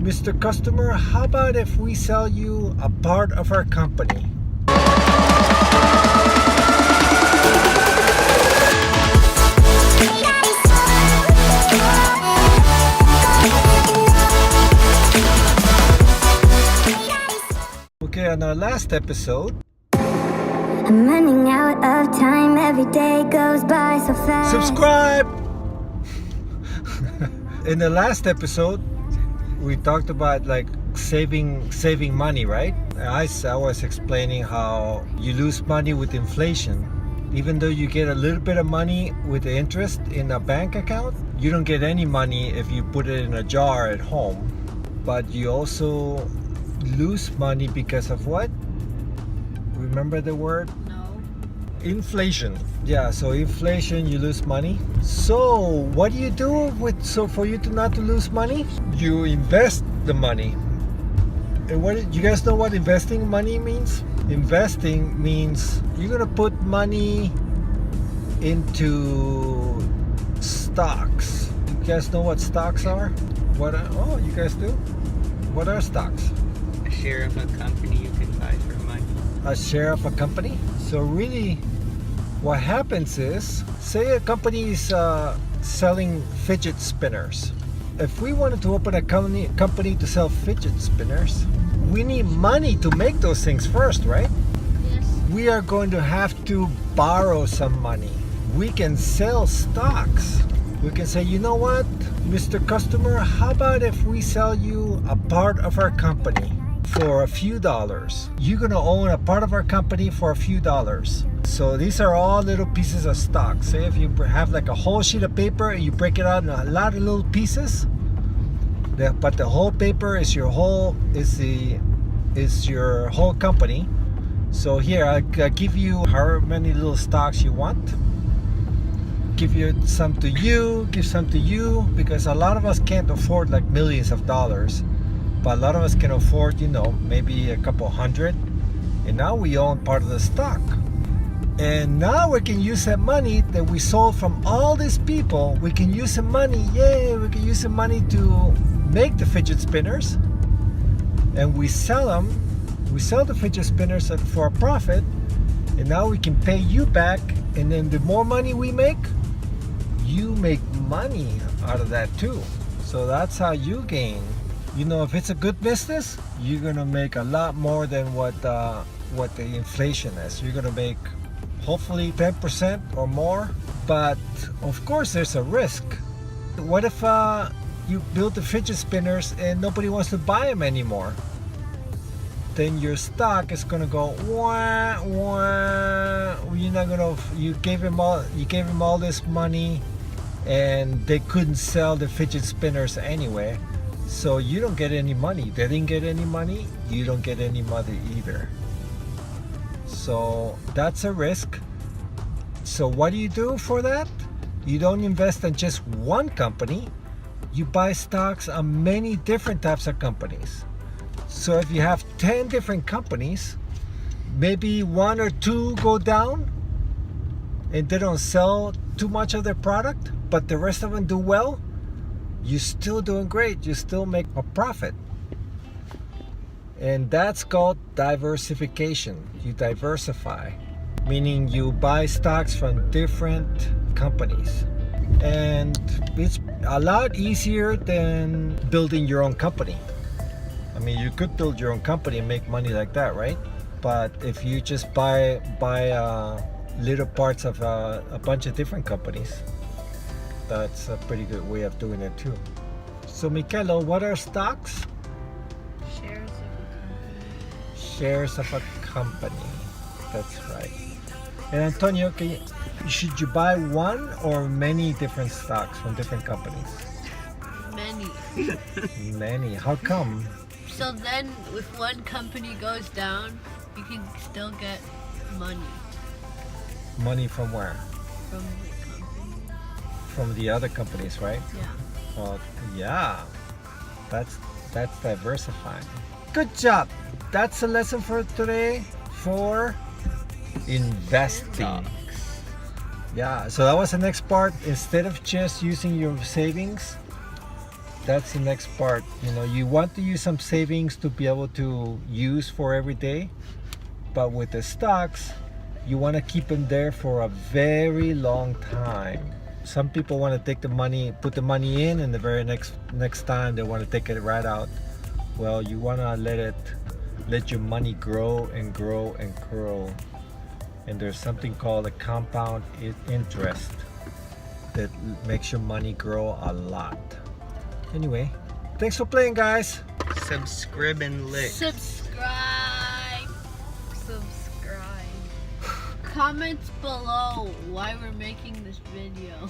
Mr. Customer, how about if we sell you a part of our company? Okay, on our last episode, I'm running out of time, every day goes by so fast. subscribe! In the last episode, we talked about like saving money, right? I was explaining how you lose money with inflation. Even though you get a little bit of money with the interest in a bank account, you don't get any money if you put it in a jar at home. But you also lose money because of what? Remember the word? No. Inflation. Yeah, so inflation, you lose money. So what do you do for you to not to lose money? You invest the money. And you guys know what investing money means? Investing means you're gonna put money into stocks. You guys know what stocks are? Oh, you guys do? What are stocks? A share of a company you can buy for money. A share of a company. So really what happens is, say a company is selling fidget spinners. If we wanted to open a company to sell fidget spinners, we need money to make those things first, right? Yes. We are going to have to borrow some money. We can sell stocks. We can say, you know what, Mr. Customer, how about if we sell you a part of our company for a few dollars? You're going to own a part of our company for a few dollars. So these are all little pieces of stock. Say if you have like a whole sheet of paper and you break it out in a lot of little pieces, but the whole paper is your whole company. So here I'll give you however many little stocks you want. Give you some to you, give some to you, because a lot of us can't afford like millions of dollars, but a lot of us can afford, maybe a couple hundred, and now we own part of the stock. And now we can use that money that we sold from all these people. We can use the money, we can use the money to make the fidget spinners, and we sell them. We sell the fidget spinners for a profit, and now we can pay you back. And then the more money we make, you make money out of that too. So that's how you gain. If it's a good business, you're gonna make a lot more than what the inflation is. You're gonna make hopefully 10% or more. But of course, there's a risk. What if you build the fidget spinners and nobody wants to buy them anymore? Then your stock is gonna go wah wah. You gave them all this money, and they couldn't sell the fidget spinners anyway. So you don't get any money. They didn't get any money. You don't get any money either. So that's a risk. So what do you do for that? You don't invest in just one company. You buy stocks on many different types of companies. So if you have 10 different companies, maybe one or two go down and they don't sell too much of their product, but the rest of them do well, you're still doing great. You still make a profit. And that's called diversification. You diversify, meaning you buy stocks from different companies. And it's a lot easier than building your own company. I mean, you could build your own company and make money like that, right? But if you just buy little parts of a bunch of different companies, that's a pretty good way of doing it too. So, Michelo, what are stocks? Shares of a company. That's right. And Antonio, should you buy one or many different stocks from different companies? Many. Many. How come? So then, if one company goes down, you can still get money Money from where? from the company. From the other companies, right? Yeah. Well, yeah. That's diversifying. Good job. That's a lesson for today for investing. Yeah, so that was the next part. Instead of just using your savings, That's the next part. You know, you want to use some savings to be able to use for every day, but with the stocks, you want to keep them there for a very long time. Some people want to take the money, put the money in, and the very next time they want to take it right out. Well, you want to let your money grow and grow and grow. And there's something called a compound interest that makes your money grow a lot. Anyway, thanks for playing, guys. Subscribe and lick. Subscribe. Comments below why we're making this video.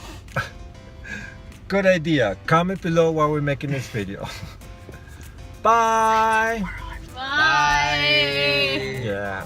Good idea. Comment below while we're making this video. Bye. Bye. Yeah.